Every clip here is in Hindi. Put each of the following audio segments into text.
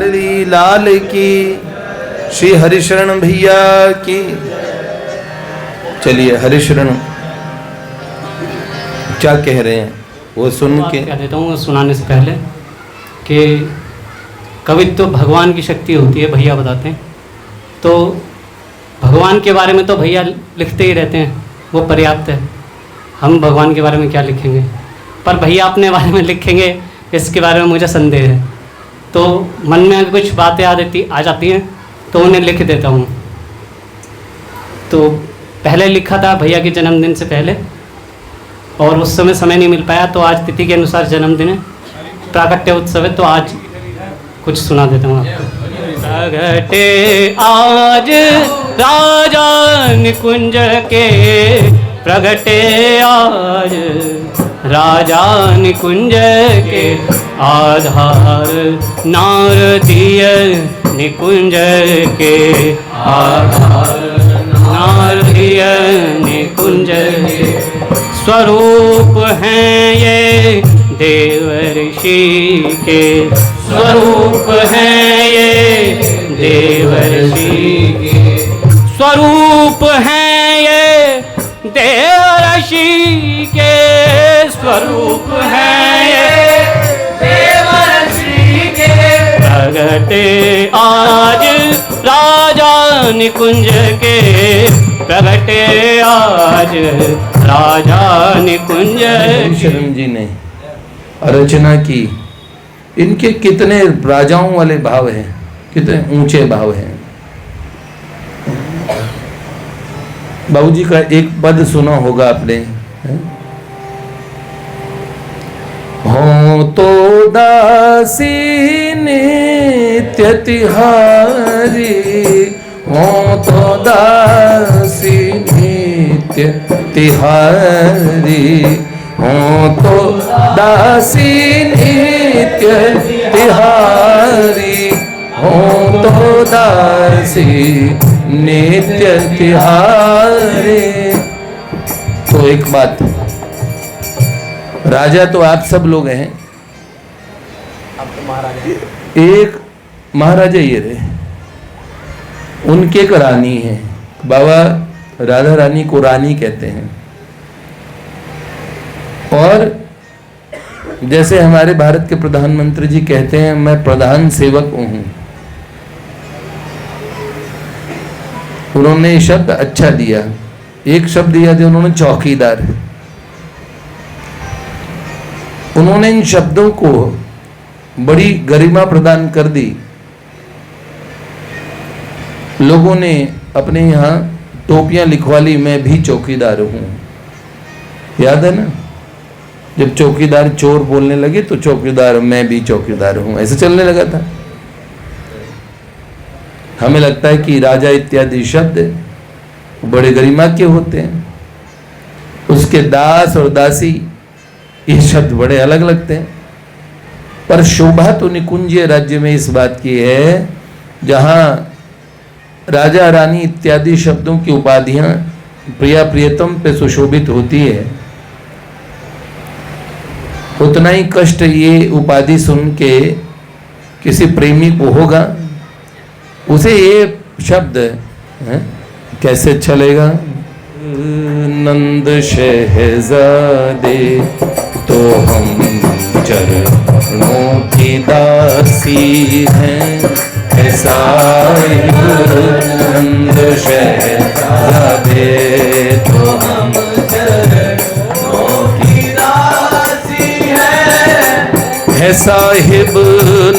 मुरारी लाल की, श्री हरिशरण भैया की। चलिए हरिशरण क्या कह रहे हैं वो सुन के कह देता हूँ सुनाने से पहले कि कवित्व तो भगवान की शक्ति होती है, भैया बताते हैं। तो भगवान के बारे में तो भैया लिखते ही रहते हैं, वो पर्याप्त है। हम भगवान के बारे में क्या लिखेंगे, पर भैया अपने बारे में लिखेंगे, इसके बारे में मुझे संदेह है। तो मन में कुछ बातें आ जाती हैं तो उन्हें लिख देता हूँ। तो पहले लिखा था भैया के जन्मदिन से पहले, और उस समय नहीं मिल पाया, तो आज तिथि के अनुसार जन्मदिन है, प्राकट्य उत्सव है, तो आज कुछ सुना देता हूँ आपको। प्रगटे आज राजा निकुंज के, प्रगटे आज राजा निकुंज के, आधार नारदीय निकुंज के, आधार नारदीय निकुंज के। स्वरूप हैं ये देव ऋषि के, स्वरूप हैं ये देव ऋषि के, स्वरूप हैं ये देव ऋषि के, स्वरूप हैं ये देव ऋषि के। प्रगटे आज राजा निकुंज के, प्रगटे आज राजा निकुंज। शरण जी ने रचना की, इनके कितने राजाओं वाले भाव हैं, कितने ऊंचे भाव हैं। बाबूजी का एक पद सुना होगा आपने, हो तो दासी नित्य तिहारी, हो तो दासी नित्य तिहारी, हो तो दासी नित्य तिहारी, हो तो दासी नित्य तिहारी। तो एक बात, राजा तो आप सब लोग हैं, एक महाराजा ये रहे, उनके एक रानी है। बाबा राधा रानी को रानी कहते हैं। और जैसे हमारे भारत के प्रधानमंत्री जी कहते हैं, मैं प्रधान सेवक हूं। उन्होंने शब्द अच्छा दिया, एक शब्द दिया था उन्होंने चौकीदार। उन्होंने इन शब्दों को बड़ी गरिमा प्रदान कर दी। लोगों ने अपने यहाँ टोपियां लिखवा ली, मैं भी चौकीदार हूं। याद है ना, जब चौकीदार चोर बोलने लगे तो चौकीदार मैं भी चौकीदार हूं, ऐसे चलने लगा था। हमें लगता है कि राजा इत्यादि शब्द बड़े गरिमा के होते हैं, उसके दास और दासी ये शब्द बड़े अलग लगते हैं। पर शोभा तो निकुंजीय राज्य में इस बात की है, जहां राजा रानी इत्यादि शब्दों की उपाधियां प्रिया प्रियतम पे सुशोभित होती है। उतना ही कष्ट ये उपाधि सुन के किसी प्रेमी को होगा, उसे ये शब्द कैसे अच्छा लगेगा। नंद शहजादे तो हम चरणों की दासी हैं, ऐसा नंद शहजादे तो हम चरणों की दासी हैं, है साहिब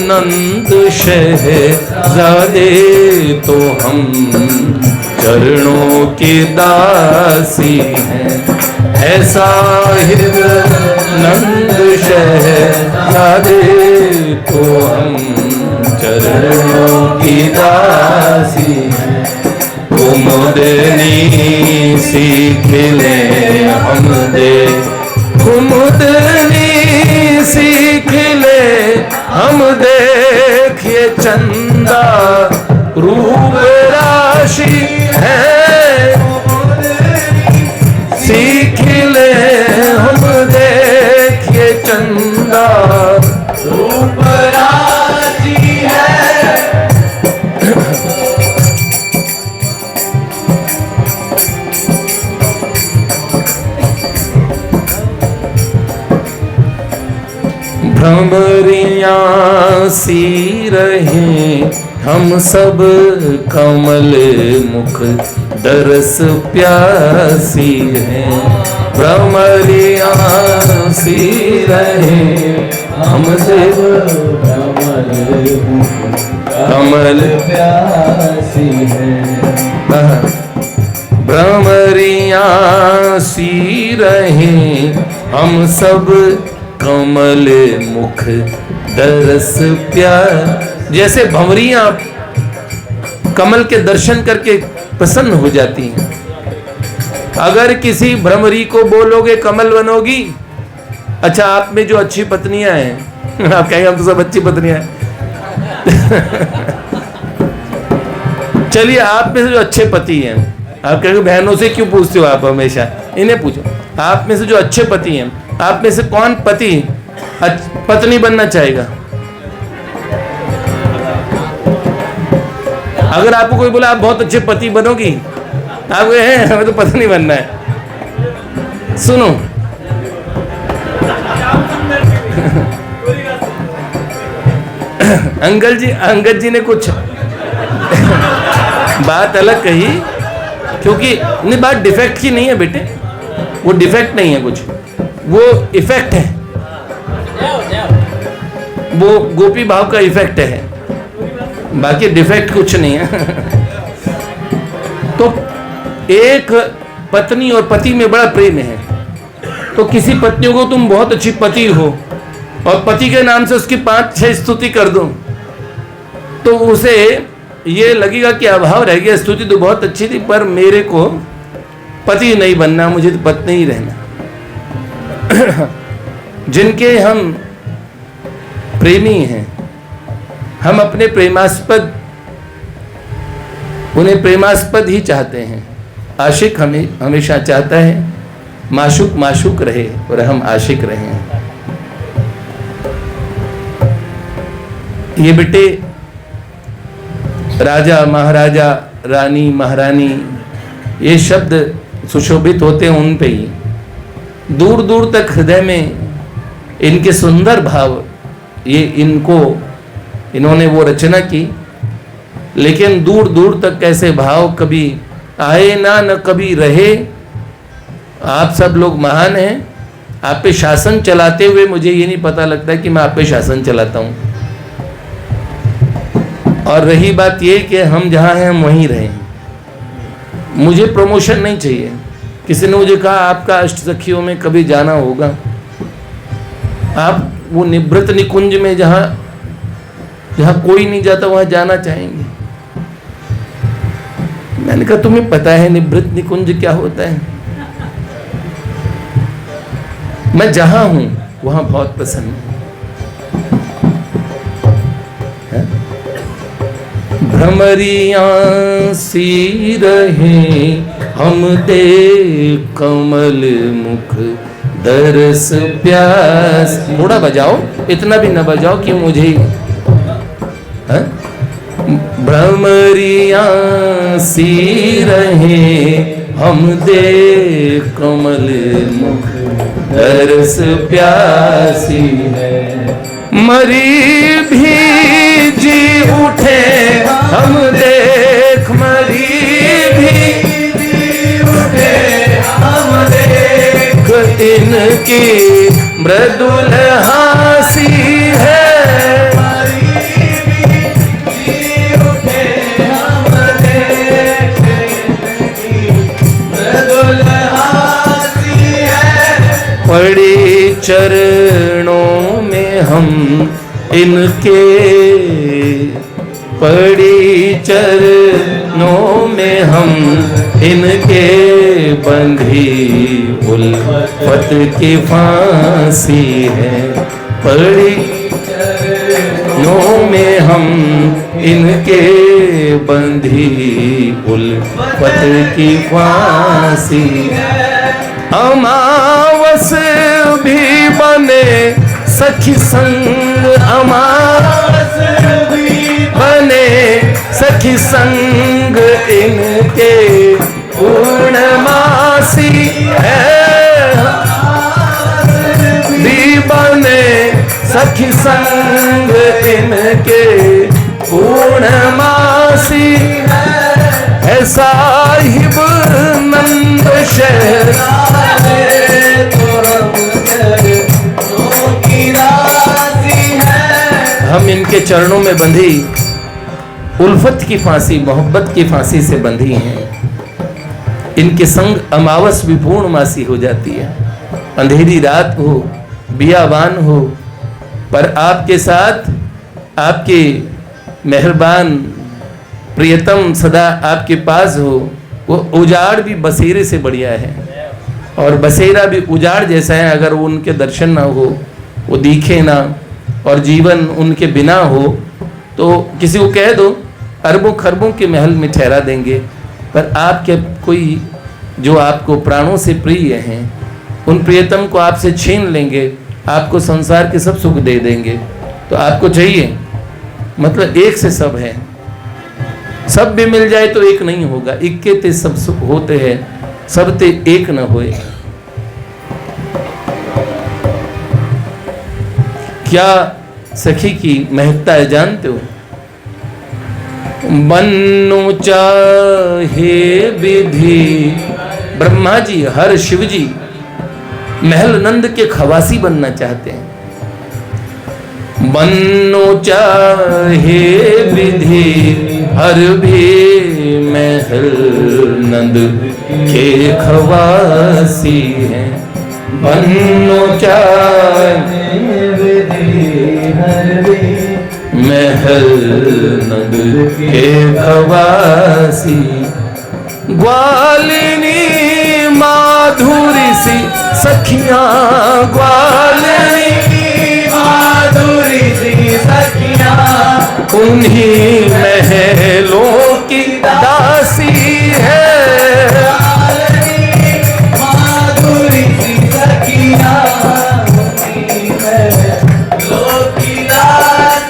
नंद शहजादे तो हम चरणों की दासी हैं, है साहिब नंद शहजादे तो हम चरणों की दासी हैं। कुमुदनी सीख ले हम दे, कुमुदनी सीख ले हम देखिए चंदा रूप राशि है, सीख ले हम देखिए चंदा रूप राशि है, भ्रमरियाँ सी रहे हम सब कमल मुख दरस प्यासी हैं। भ्रमरियाँ सी रहे हम सब कमल प्यासी हैं। भ्रमरियाँ सी रहे हम सब कमल मुख दरस प्यार। जैसे भंवरियाँ कमल के दर्शन करके प्रसन्न हो जाती हैं। अगर किसी भ्रमरी को बोलोगे कमल बनोगी, अच्छा आप में जो अच्छी पत्नियां हैं आप कहेंगे हम तो सब अच्छी पत्नियां हैं चलिए आप में से जो अच्छे पति हैं, आप कहेंगे बहनों से क्यों पूछते हो आप हमेशा, इन्हें पूछो। आप में से जो अच्छे पति हैं, आप में से कौन पति पत्नी बनना चाहेगा? अगर आपको कोई बोला आप बहुत अच्छे पति बनोगी, आप कहे हमें तो पत्नी बनना है। सुनो अंगद जी ने कुछ बात अलग कही, क्योंकि नहीं बात डिफेक्ट की नहीं है बेटे, वो डिफेक्ट नहीं है कुछ, वो इफेक्ट है, वो गोपी भाव का इफेक्ट है, बाकी डिफेक्ट कुछ नहीं है तो एक पत्नी और पति में बड़ा प्रेम है, तो किसी पत्नी को तुम बहुत अच्छी पति हो और पति के नाम से उसकी 5-6 स्तुति कर दो, तो उसे ये लगेगा कि अभाव रह गया, स्तुति तो बहुत अच्छी थी पर मेरे को पति नहीं बनना, मुझे तो पत्नी ही रहना। जिनके हम प्रेमी हैं, हम अपने प्रेमास्पद, उन्हें प्रेमास्पद ही चाहते हैं। आशिक हमेशा चाहता है माशूक माशूक रहे और हम आशिक रहे। ये बेटे राजा महाराजा रानी महारानी ये शब्द सुशोभित होते हैं उन पे ही, दूर दूर तक हृदय में इनके सुंदर भाव, ये इन्होंने वो रचना की, लेकिन दूर दूर तक कैसे भाव कभी आए ना न कभी रहे। आप सब लोग महान हैं, आप पे शासन चलाते हुए मुझे ये नहीं पता लगता कि मैं आप पे शासन चलाता हूँ। और रही बात ये कि हम जहाँ हैं हम वहीं रहें, मुझे प्रमोशन नहीं चाहिए। किसी ने मुझे कहा आपका अष्ट सखियों में कभी जाना होगा, आप वो निवृत्त निकुंज में जहाँ कोई नहीं जाता वहाँ जाना चाहेंगे। मैंने कहा तुम्हें पता है निवृत्त निकुंज क्या होता है? मैं जहां हूं वहां बहुत प्रसन्न हूं। भ्रमरियाँ सी रहे हम दे कमल मुख दरस प्यास। थोड़ा बजाओ, इतना भी न बजाओ कि मुझे भ्रमरियाँ सी रहे हम दे कमल मुख दरस प्यासी है। मरी भी जी उठे हम देख, मरी भी उठे हम देख, इनकी मृदुल हासी है। पड़ी चरणों में हम इनके, पड़ी चरणों में हम इनके, बंधी उल्फत की फांसी है। पड़ी चरणों में हम इनके, बंधी उल्फत की फांसी है। अमावस भी बने सखी संग, अमावस भी बने सखी संग, इनके पूर्णमासी है। भी बने सखी संग इनके पूर्णमासी है साहिब नंद शहर हम इनके चरणों में बंधी उल्फत की फांसी, मोहब्बत की फांसी से बंधी हैं। इनके संग अमावस भी पूर्णमासी हो जाती है। अंधेरी रात हो, बियाबान हो, पर आपके साथ आपके मेहरबान प्रियतम सदा आपके पास हो। वो उजाड़ भी बसेरे से बढ़िया है, और बसेरा भी उजाड़ जैसा है। अगर वो उनके दर्शन ना हो, वो दिखे ना, और जीवन उनके बिना हो, तो किसी को कह दो अरबों खरबों के महल में ठहरा देंगे, पर आपके कोई जो आपको प्राणों से प्रिय हैं, उन प्रियतम को आपसे छीन लेंगे, आपको संसार के सब सुख दे देंगे। तो आपको चाहिए, मतलब एक से सब है। सब भी मिल जाए तो एक नहीं होगा। इक्के ते सब सुख होते हैं, सब ते एक न होए। क्या सखी की महत्ता है जानते हो? बन्नु चाहे विधि, ब्रह्मा जी हर शिव जी महल नंद के खवासी बनना चाहते हैं। बन्नु चाहे विधि हर भी महल नंद के खवासी हैं। बन्नु चाहे महल नंद के खवासी, ग्वालिनी माधुरी सी सखियां, ग्वालिनी माधुरी सी सखियां, उन्हीं महलों की दासी है। ग्वालिनी माधुरी सी सखियां,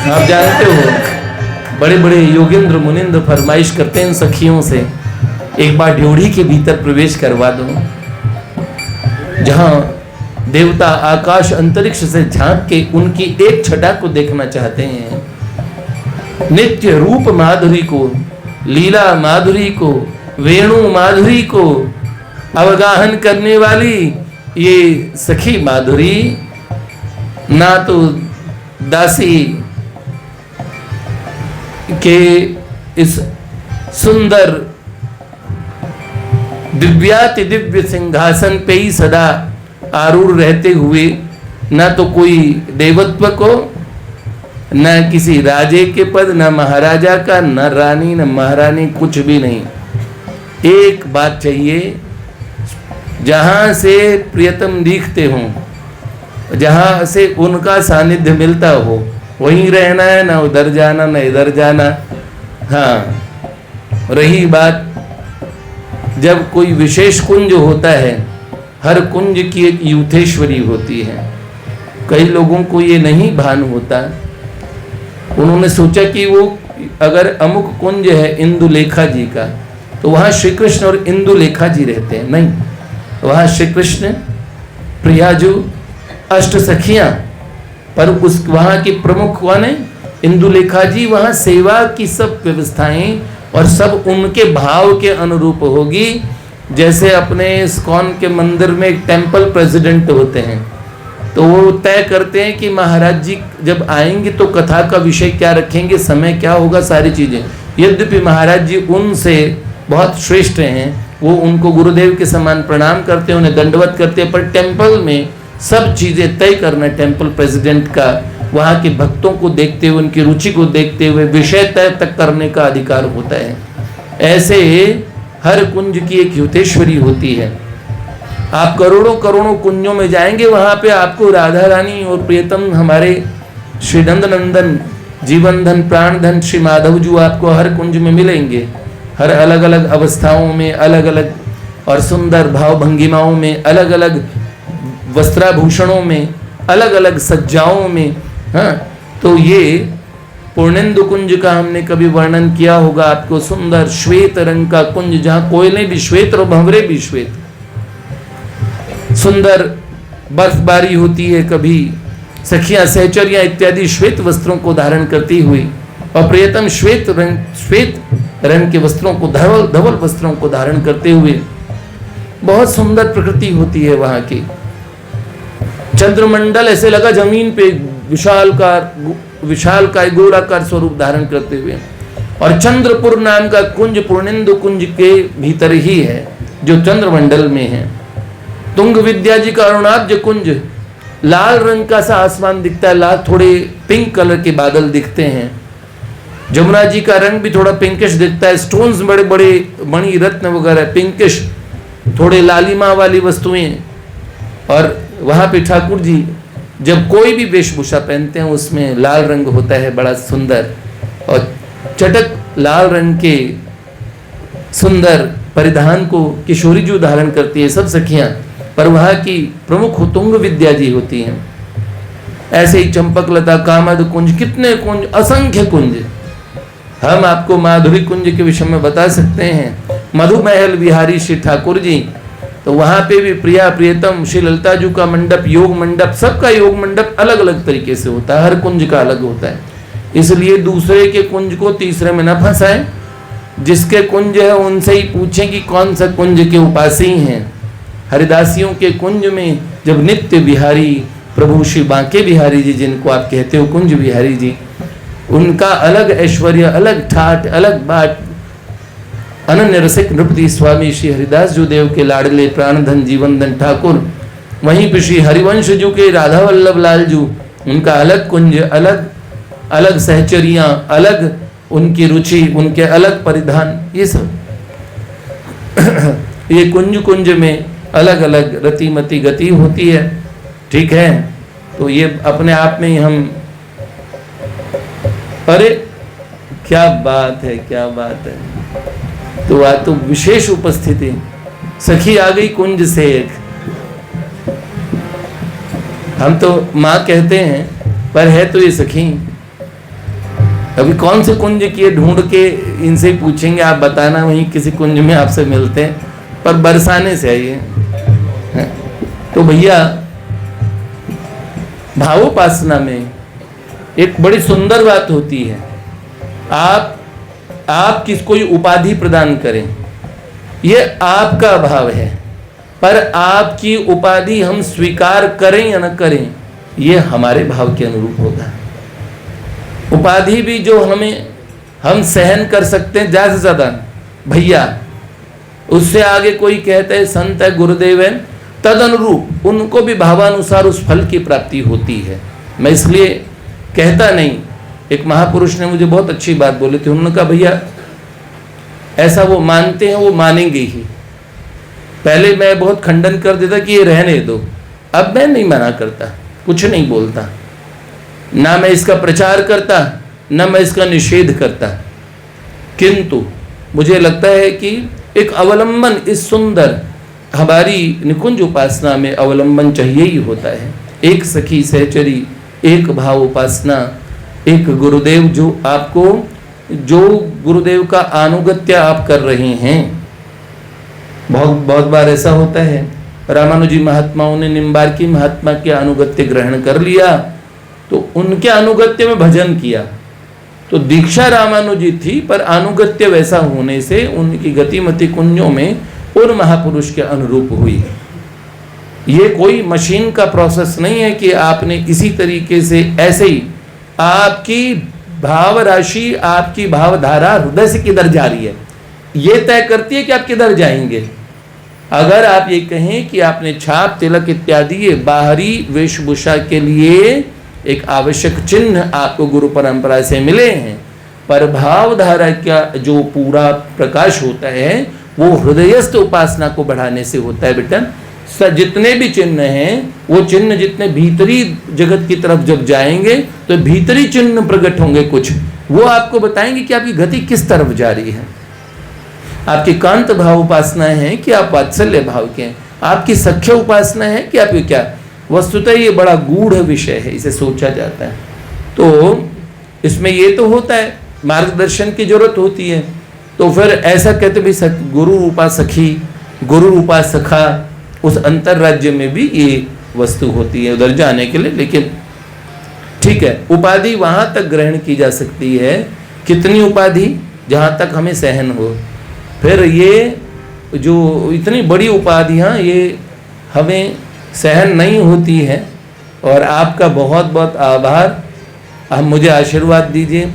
आप जानते हो बड़े बड़े योगेंद्र मुनिंद्र फरमाइश करते हैं सखियों से, एक बार ड्योढ़ी के भीतर प्रवेश करवा दो, जहां देवता आकाश अंतरिक्ष से झांक के उनकी एक छटा को देखना चाहते हैं। नित्य रूप माधुरी को, लीला माधुरी को, वेणु माधुरी को अवगाहन करने वाली ये सखी माधुरी ना तो दासी के इस सुंदर दिव्याति दिव्य सिंहासन पे ही सदा आरूढ़ रहते हुए न तो कोई देवत्व को, न किसी राजे के पद, न महाराजा का, न रानी, न महारानी, कुछ भी नहीं। एक बात चाहिए, जहां से प्रियतम दिखते हों, जहां से उनका सानिध्य मिलता हो, वहीं रहना है, ना उधर जाना ना इधर जाना। हाँ, रही बात जब कोई विशेष कुंज होता है, हर कुंज की एक यूथेश्वरी होती है। कई लोगों को ये नहीं भान होता। उन्होंने सोचा कि वो अगर अमुक कुंज है इंदुलेखा जी का, तो वहाँ श्री कृष्ण और इंदुलेखा जी रहते हैं। नहीं, वहाँ श्री कृष्ण, प्रियाजू, अष्ट सखियां, पर उस वहाँ की प्रमुख कौन है? इंदुलेखा जी। वहाँ सेवा की सब व्यवस्थाएं और सब उनके भाव के अनुरूप होगी। जैसे अपने इस्कॉन के मंदिर में एक टेम्पल प्रेसिडेंट होते हैं, तो वो तय करते हैं कि महाराज जी जब आएंगे तो कथा का विषय क्या रखेंगे, समय क्या होगा, सारी चीज़ें। यद्यपि महाराज जी उनसे बहुत श्रेष्ठ हैं, वो उनको गुरुदेव के समान प्रणाम करते हैं, उन्हें दंडवत करते हैं, पर टेम्पल में सब चीज़ें तय करना टेम्पल प्रेसिडेंट का, वहाँ के भक्तों को देखते हुए, उनकी रुचि को देखते हुए विषय तय तक करने का अधिकार होता है। ऐसे हर कुंज की एक युतेश्वरी होती है। आप करोड़ों करोड़ों कुंजों में जाएंगे, वहाँ पे आपको राधा रानी और प्रियतम हमारे श्री नंद नंदन, जीवन धन, प्राण धन श्री माधव जी आपको हर कुंज में मिलेंगे। हर अलग अलग अवस्थाओं में, अलग अलग और सुंदर भाव भंगिमाओं में, अलग अलग वस्त्राभूषणों में, अलग अलग सज्जाओं में। हाँ, तो ये पूर्णेंदु कुंज का हमने कभी वर्णन किया होगा आपको। सुंदर श्वेत रंग का कुंज, जहाँ कोयले भी श्वेत और भंवरे भी श्वेत। सुंदर बर्फबारी होती है कभी, सखियां सहचर्या इत्यादि श्वेत वस्त्रों को धारण करती हुई और प्रियतम श्वेत रंग के वस्त्रों को, धवल वस्त्रों को धारण करते हुए, बहुत सुंदर प्रकृति होती है वहां की। चंद्रमंडल ऐसे लगा जमीन पे विशालकाय गोलाकार स्वरूप धारण करते हुए, और चंद्रपुर नाम का कुंज पूर्णेंदु कुंज के भीतर ही है जो चंद्रमंडल में है। तुंग विद्या जी का अरुणाब्ज कुंज, लाल रंग का सा आसमान दिखता है, लाल थोड़े पिंक कलर के बादल दिखते हैं। जमुना जी का रंग भी थोड़ा पिंकिश दिखता है, स्टोन्स बड़े बड़े मणि रत्न वगैरह पिंकिश, थोड़े लालिमा वाली वस्तुएं। और वहां पे ठाकुर जी जब कोई भी वेशभूषा पहनते हैं उसमें लाल रंग होता है, बड़ा सुंदर, और चटक लाल रंग के सुंदर परिधान को किशोरी जी धारण करती है, सब सखियां। पर वहां की प्रमुख तुंग विद्या जी होती हैं। ऐसे ही चंपकलता, कामद कुंज, कितने कुंज, असंख्य कुंज। हम आपको माधुरी कुंज के विषय में बता सकते हैं। मधुमहल विहारी श्री ठाकुर जी, तो वहां पे भी प्रिया प्रियतम श्री ललिता जी का मंडप, योग मंडप, सबका योग मंडप अलग अलग तरीके से होता है, हर कुंज का अलग होता है। इसलिए दूसरे के कुंज को तीसरे में न फंसाएं। जिसके कुंज है उनसे ही पूछें कि कौन सा कुंज के उपासी हैं। हरिदासियों के कुंज में जब नित्य बिहारी प्रभु श्री बांके बिहारी जी, जिनको आप कहते हो कुंज बिहारी जी, उनका अलग ऐश्वर्य, अलग ठाट, अलग बाट। अनन्य रसिक नृपति स्वामी श्री हरिदास जो देव के लाडले प्राणधन जीवनधन ठाकुर, वहीं पर श्री हरिवंश जू के राधा वल्लभ लाल जू, उनका अलग कुंज, अलग अलग सहचरियां, अलग उनकी रुचि, उनके अलग परिधान, ये सब ये कुंज कुंज में अलग अलग रतिमती गति होती है। ठीक है, तो ये अपने आप में ही हम, अरे क्या बात है, क्या बात है। तो आज तो विशेष उपस्थिति, सखी आ गई कुंज से एक। हम तो माँ कहते हैं पर है तो ये सखी। अभी कौन से कुंज किए ढूंढ के इनसे पूछेंगे, आप बताना, वहीं किसी कुंज में आपसे मिलते हैं, पर बरसाने से आइए। तो भैया भावोपासना में एक बड़ी सुंदर बात होती है। आप किस कोई उपाधि प्रदान करें, ये आपका भाव है, पर आपकी उपाधि हम स्वीकार करें या न करें, ये हमारे भाव के अनुरूप होगा। उपाधि भी जो हम सहन कर सकते हैं ज्यादा से ज्यादा भैया, उससे आगे कोई कहते हैं संत है, गुरुदेव है, तद अनुरूप उनको भी भावानुसार उस फल की प्राप्ति होती है। मैं इसलिए कहता नहीं। एक महापुरुष ने मुझे बहुत अच्छी बात बोली थी। उन्होंने कहा भैया ऐसा वो मानते हैं, वो मानेंगे ही। पहले मैं बहुत खंडन कर देता कि ये रहने दो, अब मैं नहीं मना करता, कुछ नहीं बोलता, ना मैं इसका प्रचार करता, ना मैं इसका निषेध करता। किंतु मुझे लगता है कि एक अवलंबन, इस सुंदर हमारी निकुंज उपासना में अवलंबन चाहिए ही होता है। एक सखी सहचरी, एक भाव उपासना, एक गुरुदेव, जो गुरुदेव का अनुगत्य आप कर रहे हैं। बहुत बार ऐसा होता है, रामानुजी महात्माओं ने निम्बार्की महात्मा के अनुगत्य ग्रहण कर लिया, तो उनके अनुगत्य में भजन किया, तो दीक्षा रामानुजी थी, पर अनुगत्य वैसा होने से उनकी गतिमति कुंजों में उन महापुरुष के अनुरूप हुई। ये कोई मशीन का प्रोसेस नहीं है कि आपने इसी तरीके से ऐसे ही, आपकी भाव राशि, आपकी भावधारा हृदय से किधर जा रही है, ये तय करती है कि आप किधर जाएंगे। अगर आप ये कहें कि आपने छाप, तिलक इत्यादि ये बाहरी वेशभूषा के लिए एक आवश्यक चिन्ह आपको गुरु परंपरा से मिले हैं, पर भावधारा का जो पूरा प्रकाश होता है वो हृदयस्थ उपासना को बढ़ाने से होता है। बेटा जितने भी चिन्ह हैं, वो चिन्ह जितने भीतरी जगत की तरफ जब जाएंगे तो भीतरी चिन्ह प्रकट होंगे, कुछ वो आपको बताएंगे कि आपकी गति किस तरफ जा रही है। आपकी कांत भाव उपासना है कि आप वात्सल्य भाव के हैं, आपकी सख्य उपासना है कि आप क्या। वस्तुतः ये बड़ा गूढ़ विषय है, इसे सोचा जाता है। तो इसमें ये तो होता है, मार्गदर्शन की जरूरत होती है। तो फिर ऐसा कहते भी गुरु रूपा सखी, गुरु रूपा सखा, उस अंतर राज्य में भी ये वस्तु होती है उधर जाने के लिए। लेकिन ठीक है, उपाधि वहां तक ग्रहण की जा सकती है, कितनी उपाधि, जहां तक हमें सहन हो। फिर ये जो इतनी बड़ी उपाधियां ये हमें सहन नहीं होती है। और आपका बहुत बहुत आभार, आप मुझे आशीर्वाद दीजिए।